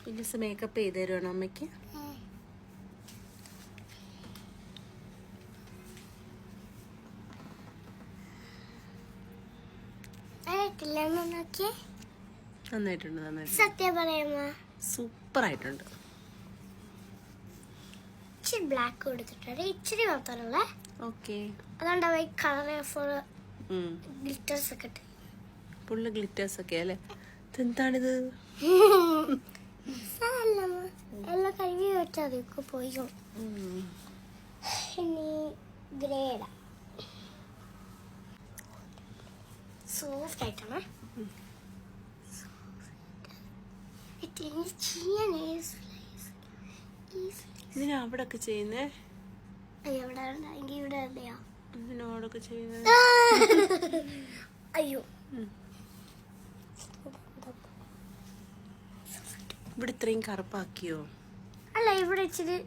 കുഞ്ഞുസ് makeup ചെയ്ത് തരുവാണോ അമ്മയ്ക്ക്? നന്നായിട്ടുണ്ട്, നന്നായിട്ടുണ്ട്. സത്യം പറയാമോ? സൂപ്പർ ആയിട്ടുണ്ട്. ഇച്ചിരി ബ്ലാക്ക് കൊടുത്തിട്ടുണ്ട്, ഇച്ചിരി മാത്രമല്ല. ഓക്കെ, അതുകൊണ്ടാണ് ഈ കളർഫുൾ ഗ്ലിറ്റേഴ്സ് ഒക്കെ ഇട്ട്. ഫുള്ള് ഗ്ലിറ്റേഴ്സ് ഒക്കെ അല്ലേ? ഇതെന്താണിത്? എല്ലാം കഴുകി വെച്ചാൽ പോയി. ഇനി ഗ്രേഡ സോഫ്റ്റ് ആയിട്ടാണ്. ഇതിനാ അവിടെ ഒക്കെ ചെയ്യുന്നേ? ഇവിടെ ഇതിനോടൊക്കെ ചെയ്യുന്നത്? അയ്യോ, ഇവിടെ ഇത്രയും കറുപ്പാക്കിയോ? അല്ല, ഇവിടെ ഇച്ചിരി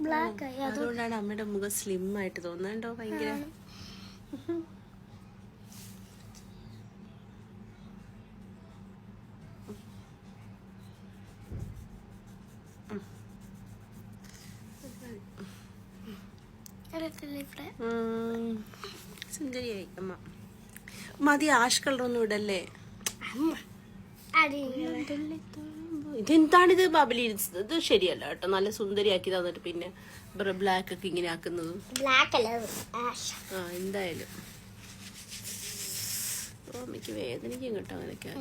ബ്ലാക്ക് ആയി. അതുകൊണ്ടാണ് അമ്മയുടെ മുഖം സ്ലിം ആയിട്ട് തോന്നുന്നുണ്ടോ? ഭയങ്കര സുന്ദരിയായി അമ്മ. മതി, ആഷ് കളറൊന്നും ഇടല്ലേ. ഇതെന്താണിത് ബബലി? ഇത് ശരിയല്ല കേട്ടോ. നല്ല സുന്ദരിയാക്കി തന്നിട്ട് പിന്നെ ബ്ലാക്ക് ഒക്കെ ഇങ്ങനെ ആക്കുന്നത്. എന്തായാലും അമ്മയ്ക്ക് വേദനിക്കും കേട്ടോ അങ്ങനെയൊക്കെ.